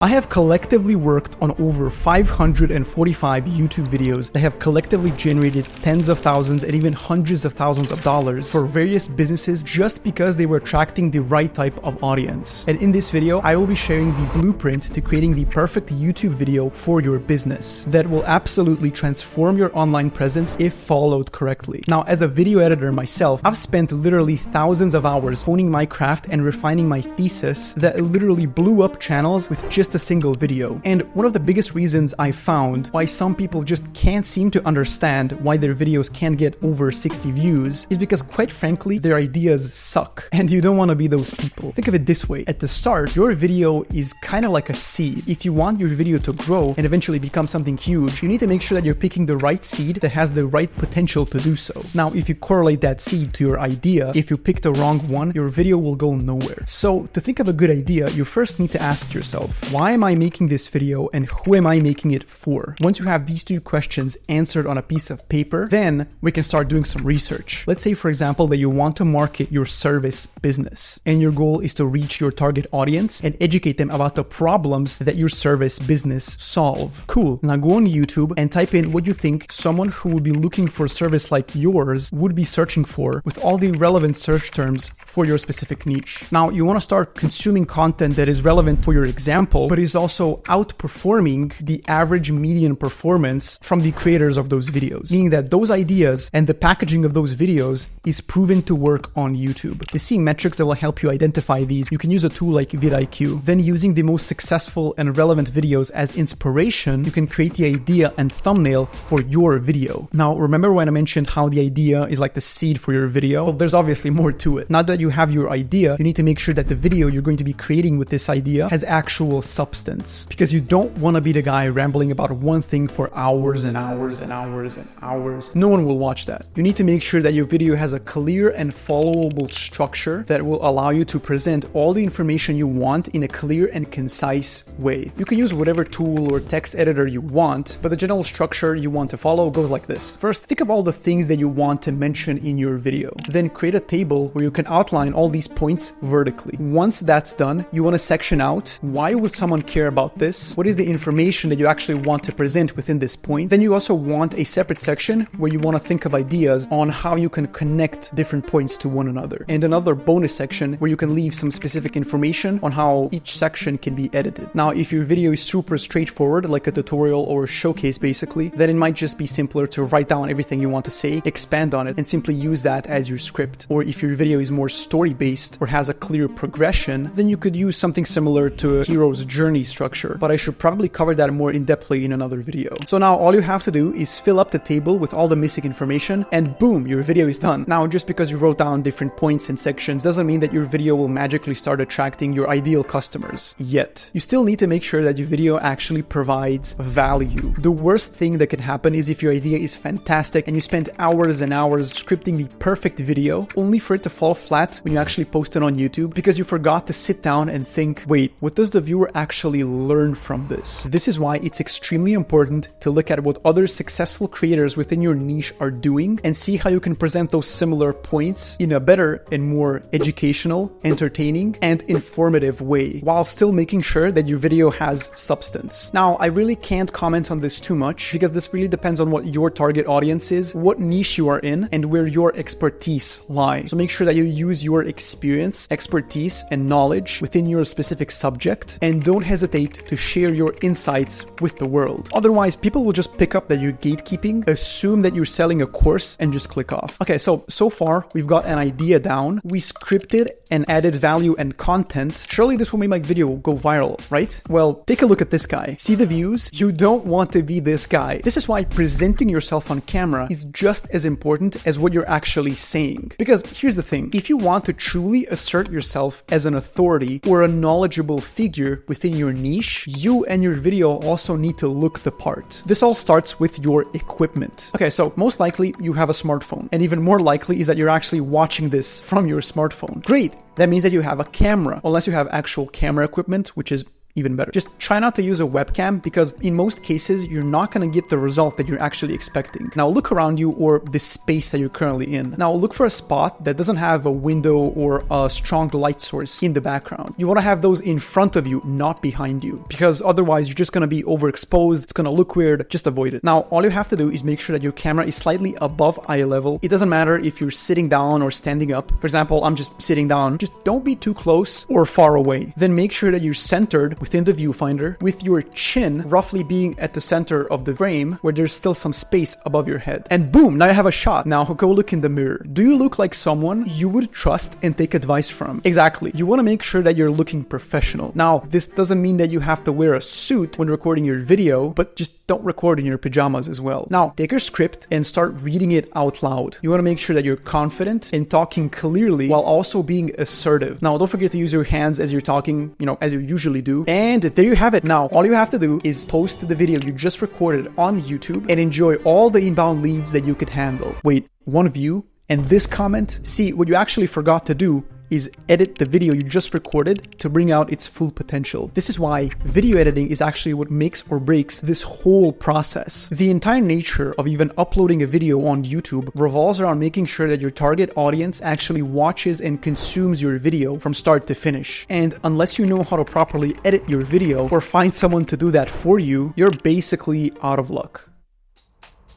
I have collectively worked on over 545 YouTube videos that have collectively generated tens of thousands and even hundreds of thousands of dollars for various businesses just because they were attracting the right type of audience. And in this video, I will be sharing the blueprint to creating the perfect YouTube video for your business that will absolutely transform your online presence if followed correctly. Now, as a video editor myself, I've spent literally thousands of hours honing my craft and refining my thesis that literally blew up channels with just a single video. And one of the biggest reasons I found why some people just can't seem to understand why their videos can't get over 60 views is because, quite frankly, their ideas suck. And you don't want to be those people. Think of it this way. At the start, your video is kind of like a seed. If you want your video to grow and eventually become something huge, you need to make sure that you're picking the right seed that has the right potential to do so. Now, if you correlate that seed to your idea, if you pick the wrong one, your video will go nowhere. So to think of a good idea, you first need to ask yourself, why am I making this video and who am I making it for? Once you have these two questions answered on a piece of paper, then we can start doing some research. Let's say, for example, that you want to market your service business and your goal is to reach your target audience and educate them about the problems that your service business solve. Cool. Now go on YouTube and type in what you think someone who would be looking for a service like yours would be searching for with all the relevant search terms for your specific niche. Now you want to start consuming content that is relevant for your example, but is also outperforming the average median performance from the creators of those videos, meaning that those ideas and the packaging of those videos is proven to work on YouTube. To see metrics that will help you identify these, you can use a tool like vidIQ. Then, using the most successful and relevant videos as inspiration, you can create the idea and thumbnail for your video. Now, remember when I mentioned how the idea is like the seed for your video? Well, there's obviously more to it. Now that you have your idea, you need to make sure that the video you're going to be creating with this idea has actual substance, because you don't want to be the guy rambling about one thing for hours and hours and hours and hours. No one will watch that. You need to make sure that your video has a clear and followable structure that will allow you to present all the information you want in a clear and concise way. You can use whatever tool or text editor you want, but the general structure you want to follow goes like this. First, think of all the things that you want to mention in your video. Then create a table where you can outline all these points vertically. Once that's done, you want to section out why would someone care about this? What is the information that you actually want to present within this point? Then you also want a separate section where you want to think of ideas on how you can connect different points to one another. And another bonus section where you can leave some specific information on how each section can be edited. Now, if your video is super straightforward, like a tutorial or a showcase basically, then it might just be simpler to write down everything you want to say, expand on it, and simply use that as your script. Or if your video is more story-based or has a clear progression, then you could use something similar to a hero's journey structure. But I should probably cover that more in-depthly in another video. So now all you have to do is fill up the table with all the missing information and boom, your video is done. Now, just because you wrote down different points and sections doesn't mean that your video will magically start attracting your ideal customers yet. You still need to make sure that your video actually provides value. The worst thing that can happen is if your idea is fantastic and you spend hours and hours scripting the perfect video only for it to fall flat when you actually post it on YouTube because you forgot to sit down and think, wait, what does the viewer actually learn from this? This is why it's extremely important to look at what other successful creators within your niche are doing and see how you can present those similar points in a better and more educational, entertaining, and informative way while still making sure that your video has substance. Now, I really can't comment on this too much because this really depends on what your target audience is, what niche you are in, and where your expertise lies. So make sure that you use your experience, expertise, and knowledge within your specific subject, and don't hesitate to share your insights with the world. Otherwise, people will just pick up that you're gatekeeping, assume that you're selling a course, and just click off. Okay, so far we've got an idea down, we scripted and added value and content. Surely this will make my video go viral, right? Well, take a look at this guy. See the views? You don't want to be this guy. This is why presenting yourself on camera is just as important as what you're actually saying. Because here's the thing, if you want to truly assert yourself as an authority or a knowledgeable figure within your niche, you and your video also need to look the part. This all starts with your equipment. Okay, so most likely you have a smartphone, and even more likely is that you're actually watching this from your smartphone. Great. That means that you have a camera, unless you have actual camera equipment, which is even better. Just try not to use a webcam because in most cases, you're not going to get the result that you're actually expecting. Now look around you or the space that you're currently in. Now look for a spot that doesn't have a window or a strong light source in the background. You want to have those in front of you, not behind you, because otherwise you're just going to be overexposed. It's going to look weird. Just avoid it. Now, all you have to do is make sure that your camera is slightly above eye level. It doesn't matter if you're sitting down or standing up. For example, I'm just sitting down. Just don't be too close or far away. Then make sure that you're centered within the viewfinder with your chin roughly being at the center of the frame where there's still some space above your head. And boom, now you have a shot. Now go look in the mirror. Do you look like someone you would trust and take advice from? Exactly. You want to make sure that you're looking professional. Now, this doesn't mean that you have to wear a suit when recording your video, but just don't record in your pajamas as well. Now, take your script and start reading it out loud. You want to make sure that you're confident and talking clearly while also being assertive. Now, don't forget to use your hands as you're talking, as you usually do. And there you have it. Now, all you have to do is post the video you just recorded on YouTube and enjoy all the inbound leads that you could handle. Wait, one view and this comment? See, what you actually forgot to do is edit the video you just recorded to bring out its full potential. This is why video editing is actually what makes or breaks this whole process. The entire nature of even uploading a video on YouTube revolves around making sure that your target audience actually watches and consumes your video from start to finish. And unless you know how to properly edit your video or find someone to do that for you, you're basically out of luck.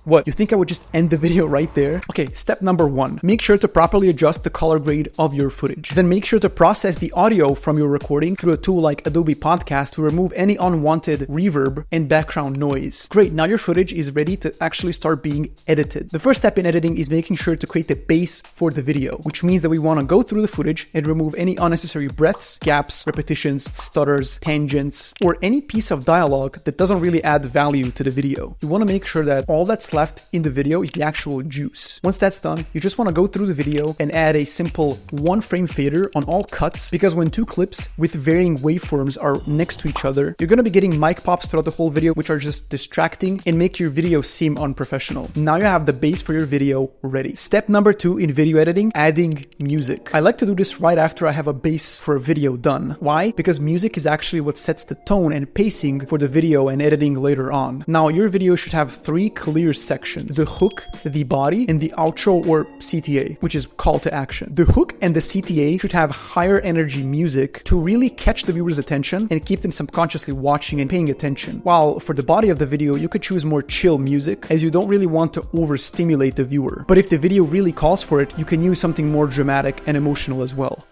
What, you think I would just end the video right there? Okay, step number 1. Make sure to properly adjust the color grade of your footage. Then make sure to process the audio from your recording through a tool like Adobe Podcast to remove any unwanted reverb and background noise. Great, now your footage is ready to actually start being edited. The first step in editing is making sure to create the base for the video, which means that we want to go through the footage and remove any unnecessary breaths, gaps, repetitions, stutters, tangents, or any piece of dialogue that doesn't really add value to the video. You want to make sure that all that's left in the video is the actual juice. Once that's done, you just want to go through the video and add a simple 1-frame fader on all cuts, because when 2 clips with varying waveforms are next to each other, you're going to be getting mic pops throughout the whole video, which are just distracting and make your video seem unprofessional. Now you have the base for your video ready. Step number 2 in video editing, adding music. I like to do this right after I have a base for a video done. Why? Because music is actually what sets the tone and pacing for the video and editing later on. Now your video should have 3 clear sections: the hook, the body, and the outro or CTA, which is call to action. The hook and the CTA should have higher energy music to really catch the viewer's attention and keep them subconsciously watching and paying attention. While for the body of the video, you could choose more chill music, as you don't really want to overstimulate the viewer. But if the video really calls for it, you can use something more dramatic and emotional as well.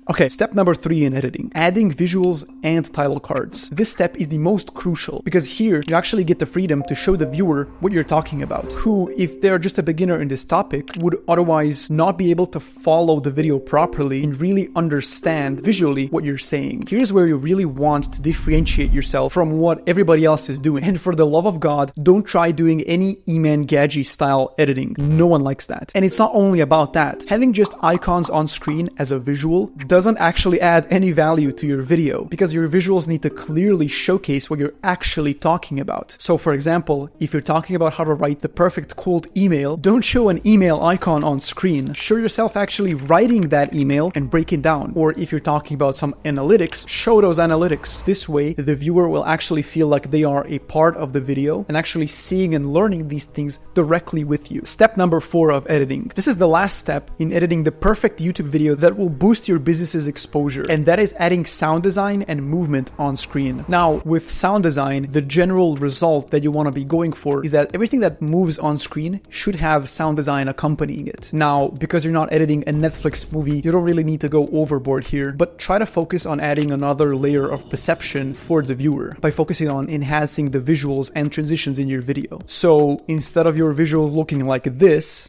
Okay, step number 3 in editing, adding visuals and title cards. This step is the most crucial because here you actually get the freedom to show the viewer what you're talking about, who, if they're just a beginner in this topic, would otherwise not be able to follow the video properly and really understand visually what you're saying. Here's where you really want to differentiate yourself from what everybody else is doing. And for the love of God, don't try doing any Eman Gadji style editing. No one likes that. And it's not only about that. Having just icons on screen as a visual doesn't actually add any value to your video, because your visuals need to clearly showcase what you're actually talking about. So for example, if you're talking about how to write the perfect cold email, don't show an email icon on screen. Show yourself actually writing that email and break it down. Or if you're talking about some analytics, show those analytics. This way, the viewer will actually feel like they are a part of the video and actually seeing and learning these things directly with you. Step number 4 of editing. This is the last step in editing the perfect YouTube video that will boost your business's exposure, and that is adding sound design and movement on screen. Now, with sound design, the general result that you want to be going for is that everything that moves on screen should have sound design accompanying it. Now, because you're not editing a Netflix movie, you don't really need to go overboard here, but try to focus on adding another layer of perception for the viewer by focusing on enhancing the visuals and transitions in your video. So instead of your visuals looking like this,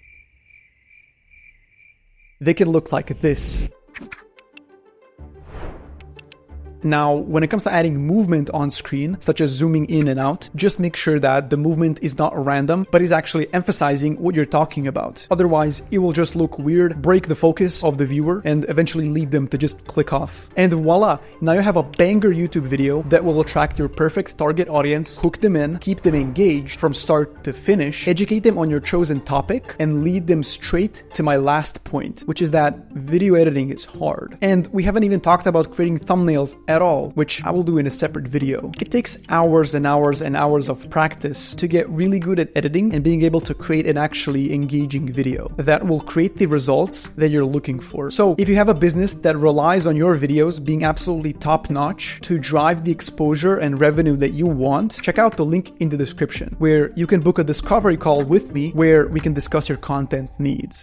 they can look like this. Now, when it comes to adding movement on screen, such as zooming in and out, just make sure that the movement is not random, but is actually emphasizing what you're talking about. Otherwise, it will just look weird, break the focus of the viewer, and eventually lead them to just click off. And voila, now you have a banger YouTube video that will attract your perfect target audience, hook them in, keep them engaged from start to finish, educate them on your chosen topic, and lead them straight to my last point, which is that video editing is hard. And we haven't even talked about creating thumbnails at all, which I will do in a separate video. It takes hours and hours and hours of practice to get really good at editing and being able to create an actually engaging video that will create the results that you're looking for. So if you have a business that relies on your videos being absolutely top-notch to drive the exposure and revenue that you want, check out the link in the description where you can book a discovery call with me where we can discuss your content needs.